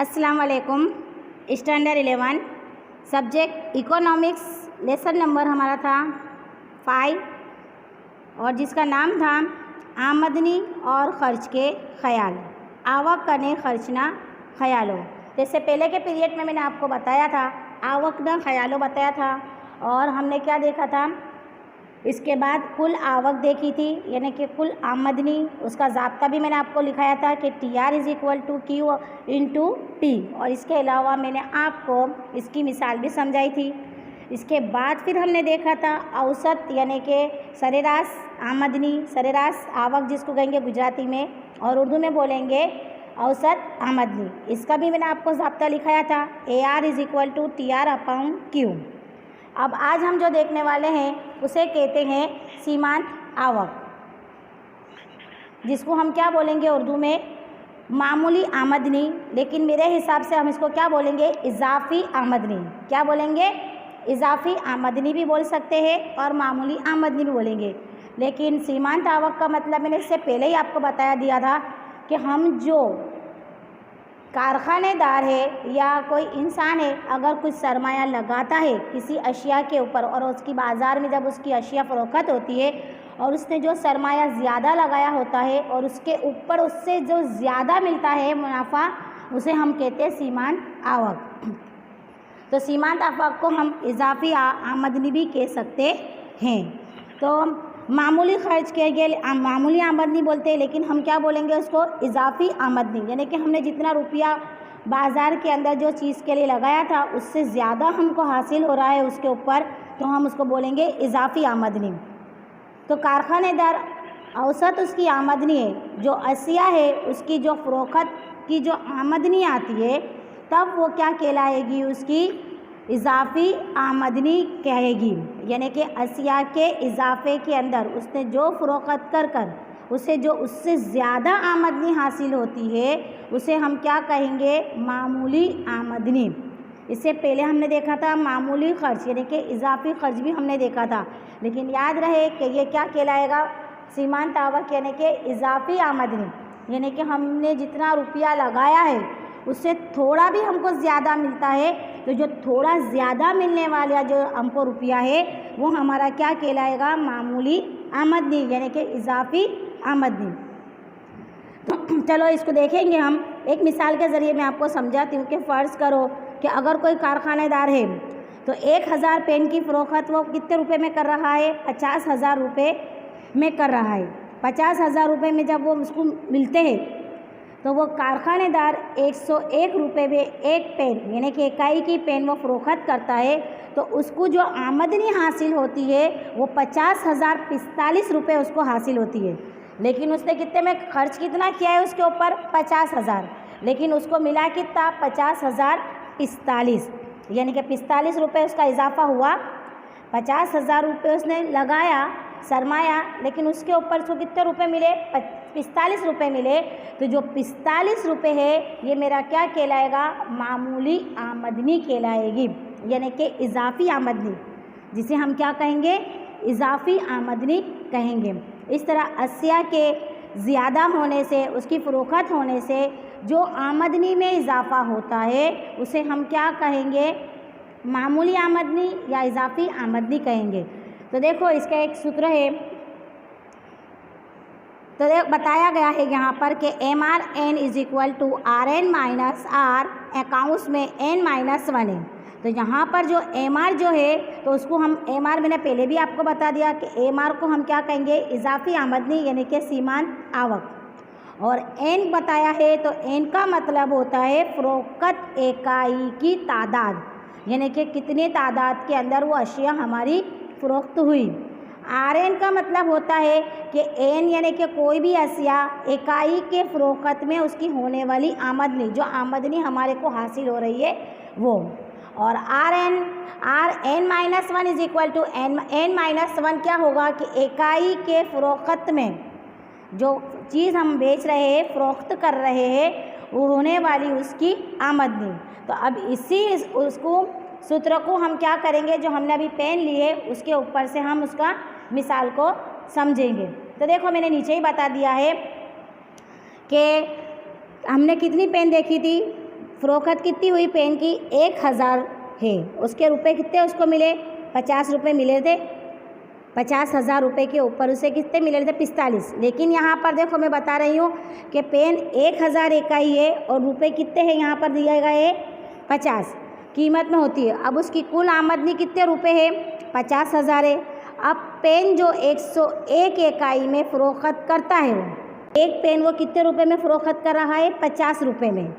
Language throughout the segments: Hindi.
अस्सलाम वालेकुम। Standard 11 subject economics, lesson number हमारा था 5 और जिसका नाम था आमदनी और ख़र्च के ख़याल। आवक कने खर्चना ख़यालो। जैसे पहले के पीरियड में मैंने आपको बताया था आवक न ख़यालो बताया था और हमने क्या देखा था, इसके बाद कुल आवक देखी थी यानी कि कुल आमदनी। उसका ज़ाब्ता भी मैंने आपको लिखाया था कि TR = Q × P और इसके अलावा मैंने आपको इसकी मिसाल भी समझाई थी। इसके बाद फिर हमने देखा था औसत यानी कि सरेराश आमदनी, सरेराश आवक जिसको कहेंगे गुजराती में और उर्दू में बोलेंगे औसत आमदनी। इसका भी मैंने आपको ज़ाब्ता लिखाया था AR = TR/Q। अब आज हम जो देखने वाले हैं उसे कहते हैं सीमांत आवक, जिसको हम क्या बोलेंगे उर्दू में मामूली आमदनी, लेकिन मेरे हिसाब से हम इसको क्या बोलेंगे इजाफ़ी आमदनी। क्या बोलेंगे? इजाफ़ी आमदनी भी बोल सकते हैं और मामूली आमदनी भी बोलेंगे। लेकिन सीमांत आवक का मतलब मैंने इससे पहले ही आपको बताया दिया था कि हम जो कारखानेदार है या कोई इंसान है अगर कुछ सरमाया लगाता है किसी अशिया के ऊपर और उसकी बाज़ार में जब उसकी अशिया फ़रोख्त होती है और उसने जो सरमाया ज़्यादा लगाया होता है और उसके ऊपर उससे जो ज़्यादा मिलता है मुनाफा, उसे हम कहते हैं सीमांत आवक। तो सीमांत आवक को हम इजाफ़ी आमदनी भी कह सकते हैं। तो मामूली खर्च के लिए मामूली आमदनी बोलते हैं, लेकिन हम क्या बोलेंगे उसको इजाफ़ी आमदनी, यानी कि हमने जितना रुपया बाज़ार के अंदर जो चीज़ के लिए लगाया था उससे ज़्यादा हमको हासिल हो रहा है उसके ऊपर, तो हम उसको बोलेंगे इजाफ़ी आमदनी। तो कारखानेदार औसत उसकी आमदनी है, जो अशिया है उसकी जो फ़रोख्त की जो आमदनी आती है तब वो क्या कहलाएगी, उसकी इजाफ़ी आमदनी कहेगी। यानी कि अशिया के इजाफ़े के अंदर उसने जो फ़रोख्त कर उसे जो उससे ज़्यादा आमदनी हासिल होती है उसे हम क्या कहेंगे मामूली आमदनी। इससे पहले हमने देखा था मामूली ख़र्च यानी कि इजाफ़ी ख़र्च भी हमने देखा था, लेकिन याद रहे कि ये क्या कहलाएगा सीमांत आवक यानी कि इजाफ़ी आमदनी। यानी कि हमने जितना रुपया लगाया है उससे थोड़ा भी हमको ज़्यादा मिलता है, तो जो थोड़ा ज़्यादा मिलने वाला जो हमको रुपया है वो हमारा क्या कहलाएगा मामूली आमदनी यानी कि इजाफ़ी आमदनी। तो चलो इसको देखेंगे हम एक मिसाल के ज़रिए। मैं आपको समझाती हूँ कि फ़र्ज़ करो कि अगर कोई कारखानेदार है तो 1000 पेन की फ़रोख्त वो कितने रुपए में कर रहा है, 50,000 रुपये में कर रहा है। 50,000 रुपये में जब वो उसको मिलते हैं तो वो कारखानेदार 101 रुपये में एक पेन यानी कि इकाई की पेन वो फ़रोख्त करता है, तो उसको जो आमदनी हासिल होती है वो 50,045 रुपये उसको हासिल होती है। लेकिन उसने कितने में खर्च कितना किया है उसके ऊपर 50,000, लेकिन उसको मिला कितना 50,045 यानी कि 45 रुपये उसका इजाफ़ा हुआ। 50,000 रुपये उसने लगाया सरमाया, लेकिन उसके ऊपर उसको कितने रुपए मिले 45 रुपये मिले। तो जो 45 रुपये है ये मेरा क्या कहलाएगा मामूली आमदनी कहलाएगी यानी कि इजाफ़ी आमदनी, जिसे हम क्या कहेंगे इजाफ़ी आमदनी कहेंगे। इस तरह अशिया के ज़्यादा होने से उसकी फ़रोख्त होने से जो आमदनी में इजाफ़ा होता है उसे हम क्या कहेंगे मामूली आमदनी या इजाफ़ी आमदनी कहेंगे। तो देखो इसका एक सूत्र है, तो बताया गया है यहाँ पर कि MRN = RN - R अकाउंट्स में N-1 है। तो यहाँ पर जो MR जो है तो उसको हम MR मैंने पहले भी आपको बता दिया कि MR को हम क्या कहेंगे इजाफ़ी आमदनी यानी कि सीमांत आवक। और N बताया है तो N का मतलब होता है फ़रोख्त इकाई की तादाद, यानी कि कितने तादाद के अंदर वो अशिया हमारी फ़रोख्त हुई। RN का मतलब होता है कि N यानी कि कोई भी अशिया इकाई के फ़रोख्त में उसकी होने वाली आमदनी, जो आमदनी हमारे को हासिल हो रही है वो। और N-1 N-1 क्या होगा कि इकाई के फ़रोख्त में जो चीज़ हम बेच रहे हैं फ़रोख्त कर रहे हैं वो होने वाली उसकी आमदनी। तो अब इसी उसको सूत्र को हम क्या करेंगे, जो हमने अभी पेन लिए उसके ऊपर से हम उसका मिसाल को समझेंगे। तो देखो मैंने नीचे ही बता दिया है कि हमने कितनी पेन देखी थी फ़रोख्त कितनी हुई पेन की? 1000 है। उसके रुपए कितने उसको मिले? 50 रुपये मिले थे। 50,000 रुपये के ऊपर उसे कितने मिले थे? 45। लेकिन यहाँ पर देखो मैं बता रही हूँ कि पेन 1000 इकाई है और रुपए कितने हैं यहाँ पर दिया गया है? 50 कीमत में होती है। अब उसकी कुल आमदनी कितने रुपए है? 50,000 है। अब पेन जो 101 इकाई में फ़रोख्त करता है, वो एक पेन वो कितने रुपए में फ़रोख्त कर रहा है? 50 रुपये में।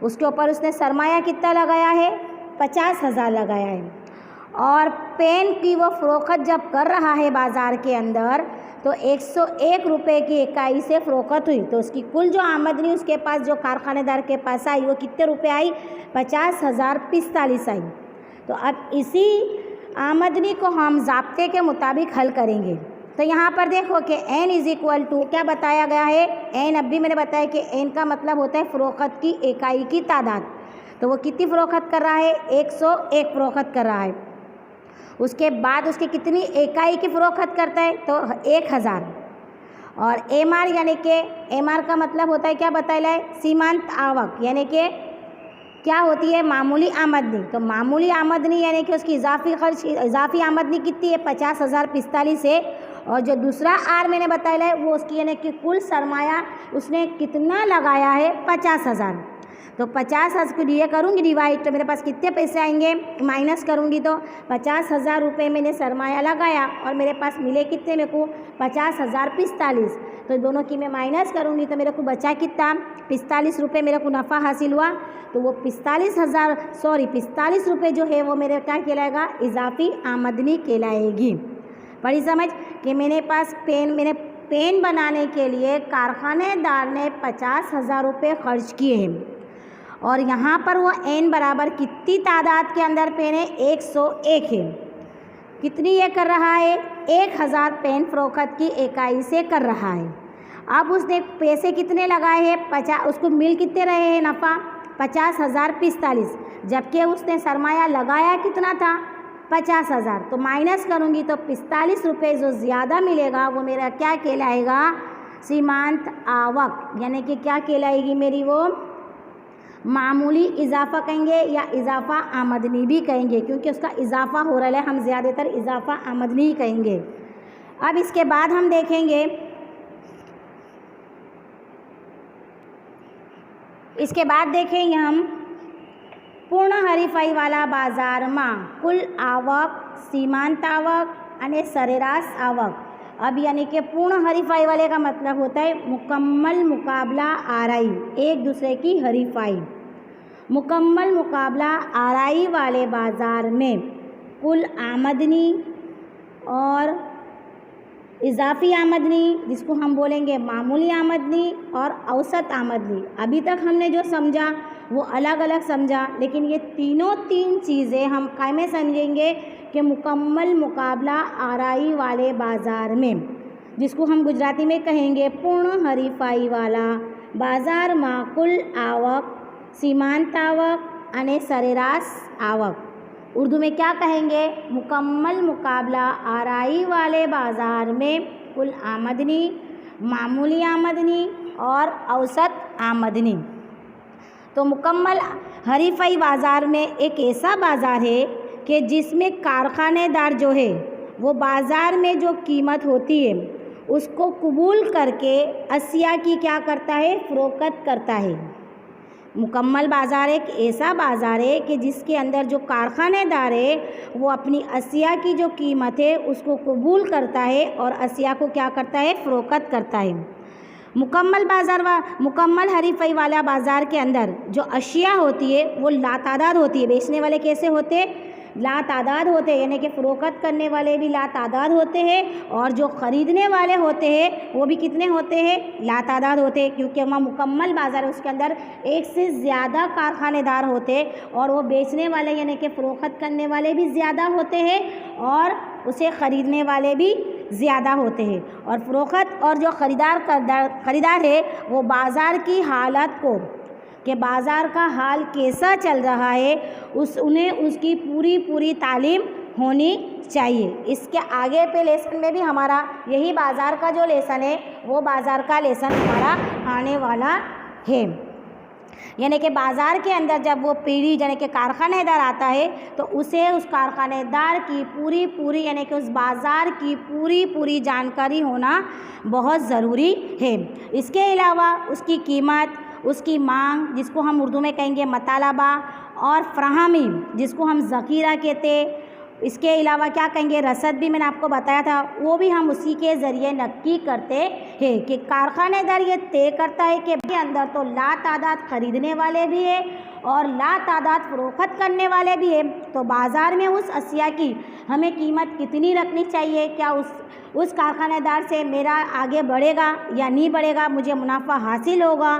उसके ऊपर उसने सरमाया कितना लगाया है? 50,000 लगाया है। और पेन की वो फ़रोख्त जब कर रहा है बाज़ार के अंदर तो 101 रुपये की इकाई से फ़रोख्त हुई, तो उसकी कुल जो आमदनी उसके पास जो कारखानेदार के पास आई वो कितने रुपए आई? 50,045 आई। तो अब इसी आमदनी को हम ज़ाब्ते के मुताबिक हल करेंगे। तो यहाँ पर देखो कि n = क्या बताया गया है? n अब भी मैंने बताया कि n का मतलब होता है फ़रोख्त की इकाई की तादाद। तो वो कितनी फ़रोख्त कर रहा है? 101 फ़रोख्त कर रहा है। उसके बाद उसकी कितनी इकाई की फ़रोख्त करता है? तो 1000। और MR यानी कि MR का मतलब होता है क्या बताया है? सीमांत आवक, यानी कि क्या होती है? मामूली आमदनी। तो मामूली आमदनी यानी कि उसकी इजाफी आमदनी कितनी है? 50,045 है। और जो दूसरा R मैंने बताया है वो उसकी यानी कि कुल सरमाया उसने कितना लगाया है? 50,000। तो 50,000 को ये करूँगी डिवाइड, तो मेरे पास कितने पैसे आएंगे? माइनस करूँगी तो 50,000 रुपये मैंने सरमाया लगाया और मेरे पास मिले कितने मेरे को? 50,045। तो दोनों की मैं माइनस करूँगी तो मेरे को बचा कितना? 45 रुपये मेरे को नफ़ा हासिल हुआ। तो वो 45 रुपये जो है वो मेरे क्या कहलाएगा? इजाफी आमदनी कहलाएगी। बड़ी समझ कि मैंने पेन बनाने के लिए कारखानेदार ने 50,000 रुपये खर्च किए हैं और यहाँ पर वो n बराबर कितनी तादाद के अंदर पेन है? 101 है। कितनी ये कर रहा है? 1000 पेन फ़रोख्त की इकाई से कर रहा है। अब उसने पैसे कितने लगाए हैं? 50। उसको मिल कितने रहे हैं नफ़ा? 50,045। जबकि उसने सरमाया लगाया कितना था? 50,000। तो माइनस करूँगी तो 45 रुपये जो ज़्यादा मिलेगा वो मेरा क्या कहलाएगा? सीमांत आवक, यानी कि क्या कहलाएगी मेरी? वो मामूली इजाफा कहेंगे या इजाफा आमदनी भी कहेंगे, क्योंकि उसका इजाफा हो रहा है, हम ज़्यादातर इजाफा आमदनी ही कहेंगे। अब इसके बाद हम देखेंगे, इसके बाद देखेंगे हम पूर्ण हरीफाई वाला बाजार में कुल आवक, सीमांत आवक અને सरेराश आवक। अब यानी कि पूर्ण हरीफाई वाले का मतलब होता है मुकम्मल मुकाबला आराई, एक दूसरे की हरीफाई। मुकम्मल मुकाबला आराई वाले बाज़ार में कुल आमदनी और इजाफी आमदनी, जिसको हम बोलेंगे मामूली आमदनी और औसत आमदनी। अभी तक हमने जो समझा वो अलग अलग समझा, लेकिन ये तीन चीज़ें हम काय में समझेंगे कि मुकम्मल मुकाबला आराई वाले बाज़ार में, जिसको हम गुजराती में कहेंगे पूर्ण हरीफाई वाला बाज़ार में कुल आवक, सीमांत आवक અને सरेराश आवक। उर्दू में क्या कहेंगे? मुकम्मल मुकाबला आराई वाले बाज़ार में कुल आमदनी, मामूली आमदनी और औसत आमदनी। तो मुकम्मल हरीफाई बाज़ार में एक ऐसा बाज़ार है कि जिसमें कारखानेदार जो है वो बाज़ार में जो कीमत होती है उसको कबूल करके अशिया की क्या करता है? फ़रोख्त करता है। मुकम्मल बाज़ार एक ऐसा बाज़ार है कि जिसके अंदर जो कारखानेदार है वो अपनी अशिया की जो कीमत है उसको कबूल करता है और अशिया को क्या करता है? फ़रोख्त करता है। मुकम्मल हरीफाई वाला बाज़ार के अंदर जो अशिया होती है वो लातादाद होती है। बेचने वाले कैसे होते हैं? लातादाद होते हैं, यानी कि फ़रोख्त करने वाले भी लातादाद होते हैं और जो ख़रीदने वाले होते हैं वो भी कितने होते हैं? लातादाद होते हैं, क्योंकि वहाँ मुकम्मल बाज़ार है उसके अंदर एक से ज़्यादा कारखानेदार होते हैं और वो बेचने वाले यानी कि फ़रोख्त करने वाले भी ज़्यादा होते हैं और उसे ख़रीदने वाले भी ज़्यादा होते हैं। और फ़रोख्त और जो ख़रीदार है वो बाज़ार की हालत को, कि बाज़ार का हाल कैसा चल रहा है, उन्हें उसकी पूरी तालीम होनी चाहिए। इसके आगे पे लेसन में भी हमारा यही बाज़ार का जो लेसन है वो बाज़ार का लेसन हमारा आने वाला है। यानी कि बाज़ार के अंदर जब वो पीढ़ी यानी कि कारखानेदार आता है तो उसे उस कारखानेदार की पूरी यानी कि उस बाज़ार की पूरी जानकारी होना बहुत ज़रूरी है। इसके अलावा उसकी कीमत, उसकी मांग जिसको हम उर्दू में कहेंगे मतलबा, और फ़राहमी जिसको हम ज़ख़ीरा कहते, इसके अलावा क्या कहेंगे रसद भी मैंने आपको बताया था, वो भी हम उसी के ज़रिए नक्की करते हैं कि कारखानेदार ये तय करता है कि के अंदर तो लातादाद ख़रीदने वाले भी है और लातादाद फ़रोख्त करने वाले भी है, तो बाज़ार में उस अशिया की हमें कीमत कितनी रखनी चाहिए, क्या उस कारखानेदार से मेरा आगे बढ़ेगा या नहीं बढ़ेगा, मुझे मुनाफा हासिल होगा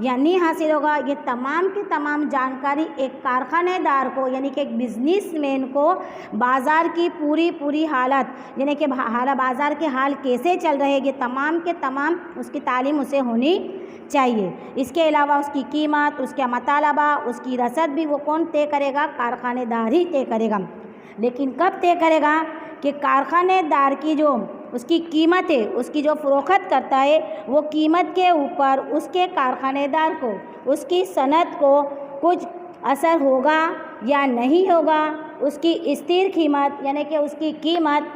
या नहीं हासिल होगा, ये तमाम की तमाम जानकारी एक कारखानेदार को यानी कि एक बिज़नेसमैन को बाज़ार की पूरी हालत यानी कि बाज़ार के हाल कैसे चल रहे, ये तमाम के तमाम उसकी तालीम उसे होनी चाहिए। इसके अलावा उसकी कीमत, उसका मतलबा, उसकी रसद भी वो कौन तय करेगा, कारखानेदार ही तय करेगा। लेकिन कब तय करेगा कि कारखानेदार की जो उसकी कीमत है, उसकी जो फ़रोख्त करता है, वो कीमत के ऊपर उसके कारखानेदार को, उसकी सनत को कुछ असर होगा या नहीं होगा, उसकी स्थिर कीमत यानी कि उसकी कीमत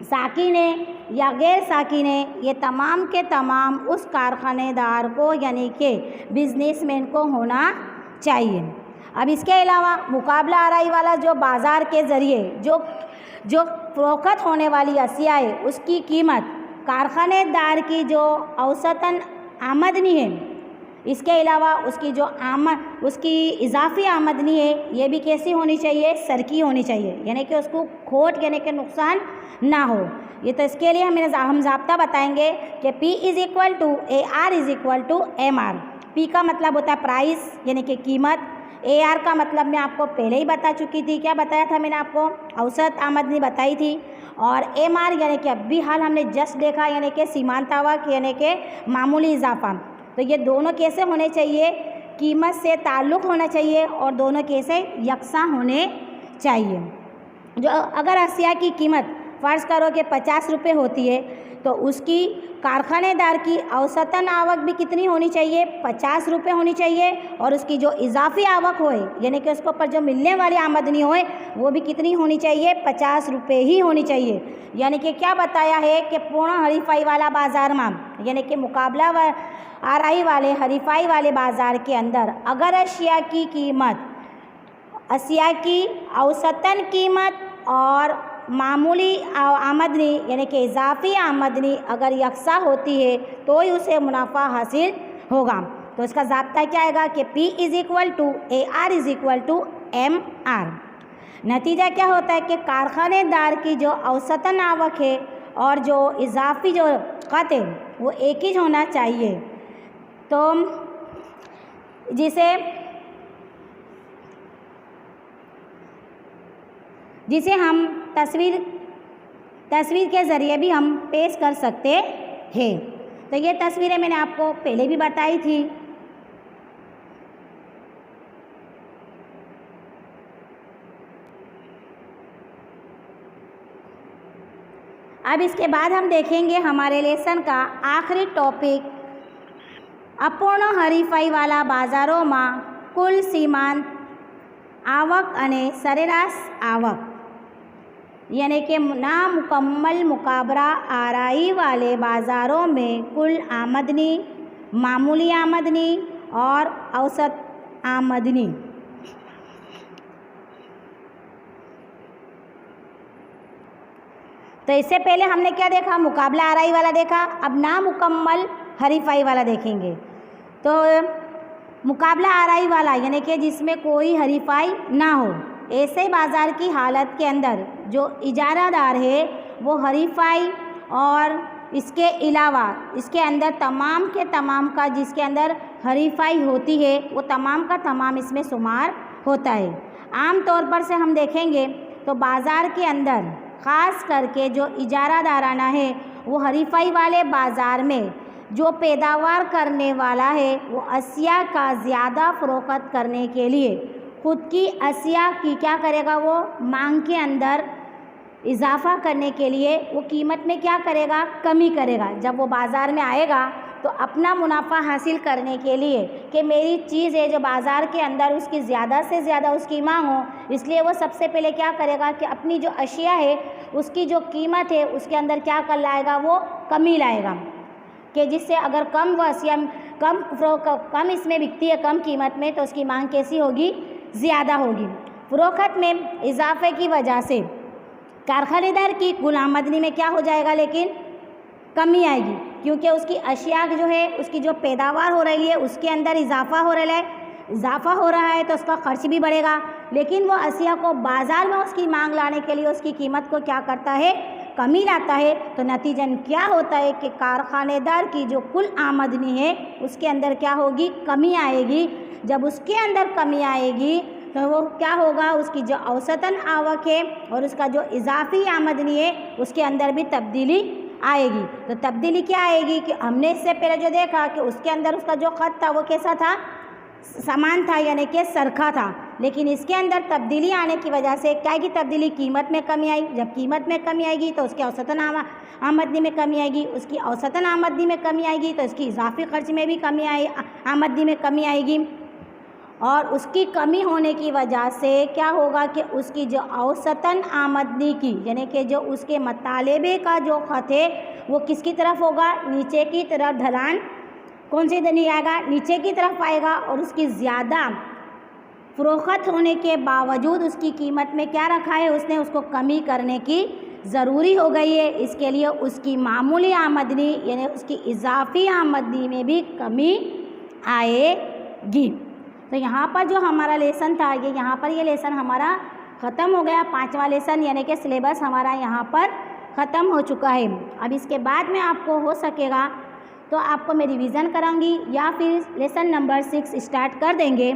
साकिने या गैर साकिने, ये तमाम के तमाम उस कारखानेदार को यानी कि बिज़नेसमैन को होना चाहिए। अब इसके अलावा मुकाबला आराई वाला जो बाज़ार के ज़रिए जो फ़रोख्त होने वाली अशिया है, उसकी कीमत कारखानेदार की जो औसतन आमदनी है, इसके अलावा उसकी इजाफ़ी आमदनी है, ये भी कैसी होनी चाहिए, सरकी होनी चाहिए, यानी कि उसको खोट यानी कि नुकसान ना हो। ये तो इसके लिए हम ज़ाब्ता बताएंगे कि P = AR = MR। P का मतलब होता है प्राइस यानी कि कीमत, AR का मतलब मैं आपको पहले ही बता चुकी थी, क्या बताया था मैंने आपको, औसत आमदनी बताई थी, और MR यानी कि अभी हाल हमने जस्ट देखा यानी कि सीमांत आवक यानी कि मामूली इजाफा। तो ये दोनों कैसे होने चाहिए, कीमत से ताल्लुक़ होना चाहिए और दोनों कैसे यकसा होने चाहिए। जो अगर अशिया की कीमत फ़र्ज़ करो कि 50 रुपये होती है, तो उसकी कारखानेदार की औसतन आवक भी कितनी होनी चाहिए, 50 रुपये होनी चाहिए, और उसकी जो इजाफ़ी आवक होए यानी कि उसके ऊपर जो मिलने वाली आमदनी होए वो भी कितनी होनी चाहिए, 50 रुपये ही होनी चाहिए। यानी कि क्या बताया है कि पूर्ण हरीफाई वाला बाज़ार में यानी कि मुकाबला आराई वाले हरीफाई वाले बाज़ार के अंदर अगर अशिया की औसतन कीमत और मामूली आमदनी यानी कि इजाफ़ी आमदनी अगर यकसा होती है तो ही उसे मुनाफा हासिल होगा। तो इसका ज़ाब्ता क्या आएगा कि P = AR = MR। नतीजा क्या होता है कि कारखानेदार की जो औसतन आवक है और जो इजाफ़ी जो क़त है वो एक ही होना चाहिए। तो जिसे हम तस्वीर के ज़रिए भी हम पेश कर सकते हैं। तो ये तस्वीरें मैंने आपको पहले भी बताई थी। अब इसके बाद हम देखेंगे हमारे लेसन का आखिरी टॉपिक, अपूर्ण हरीफाई वाला बाज़ारों में कुल सीमांत आवक अने सरेराश आवक यानी कि नामुकम्मल मुकाबला आराई वाले बाज़ारों में कुल आमदनी, मामूली आमदनी और औसत आमदनी। तो इससे पहले हमने क्या देखा, मुकाबला आराई वाला देखा, अब नामुकम्मल हरीफाई वाला देखेंगे। तो मुकाबला आराई वाला यानी कि जिसमें कोई हरीफाई ना हो, ऐसे बाज़ार की हालत के अंदर जो इजारादार है वो हरीफाई और इसके अलावा इसके अंदर तमाम के तमाम का जिसके अंदर हरीफाई होती है वो तमाम का तमाम इसमें शुमार होता है। आम तौर पर से हम देखेंगे तो बाज़ार के अंदर ख़ास करके जो इजारादाराना है वो हरीफाई वाले बाज़ार में जो पैदावार करने वाला है वो अशिया का ज़्यादा फ़रोख्त करने के लिए खुद की अशिया की क्या करेगा, वो मांग के अंदर इजाफ़ा करने के लिए वो कीमत में क्या करेगा, कमी करेगा। जब वो बाज़ार में आएगा तो अपना मुनाफा हासिल करने के लिए कि मेरी चीज़ है जो बाज़ार के अंदर उसकी ज़्यादा से ज़्यादा उसकी मांग हो, इसलिए वो सबसे पहले क्या करेगा कि अपनी जो अशिया है उसकी जो कीमत है उसके अंदर क्या कर लाएगा, वो कमी लाएगा, कि जिससे अगर कम वसिया कम इसमें बिकती है कम कीमत में, तो उसकी मांग कैसी होगी, ज़्यादा होगी। फ़रोख्त में इजाफे की वजह से कारखानेदार की कुल आमदनी में क्या हो जाएगा, लेकिन कमी आएगी, क्योंकि उसकी अशिया जो है उसकी जो पैदावार हो रही है उसके अंदर इजाफा हो रहा है तो उसका खर्च भी बढ़ेगा, लेकिन वो अशिया को बाज़ार में उसकी मांग लाने के लिए उसकी कीमत को क्या करता है, कमी लाता है। तो नतीजन क्या होता है कि कारखानेदार की जो कुल आमदनी है उसके अंदर क्या होगी, कमी आएगी। जब उसके अंदर कमी आएगी तो वो क्या होगा, उसकी जो औसतन आवक है और उसका जो इजाफी आमदनी है उसके अंदर भी तब्दीली आएगी। तो तब्दीली क्या आएगी कि हमने इससे पहले जो देखा कि उसके अंदर उसका जो ख़त था वो कैसा था, समान था, यानी कि सरखा था, लेकिन इसके अंदर तब्दीली आने की वजह से क्या की तब्दीली, कीमत में कमी आई। जब कीमत में कमी आएगी तो उसके औसतन आमदनी में कमी आएगी, उसकी औसतन आमदनी में कमी आएगी तो उसकी इजाफी खर्च में भी कमी आमदनी में कमी आएगी, और उसकी कमी होने की वजह से क्या होगा कि उसकी जो औसतन आमदनी की, यानी कि जो उसके मुतालिबे का जो ख़त है वो किसकी तरफ होगा, नीचे की तरफ, ढलान कौन सी नहीं आएगा, नीचे की तरफ आएगा, और उसकी ज़्यादा फ़रोख्त होने के बावजूद उसकी कीमत में क्या रखा है उसने, उसको कमी करने की ज़रूरी हो गई है। इसके लिए उसकी मामूली आमदनी यानी उसकी इजाफी आमदनी में भी कमी आएगी। तो यहाँ पर जो हमारा लेसन था ये लेसन हमारा ख़त्म हो गया, 5वां लेसन यानी कि सिलेबस हमारा यहाँ पर ख़त्म हो चुका है। अब इसके बाद में आपको हो सकेगा तो आपको मैं रिवीज़न कराऊंगी या फिर लेसन नंबर 6 स्टार्ट कर देंगे।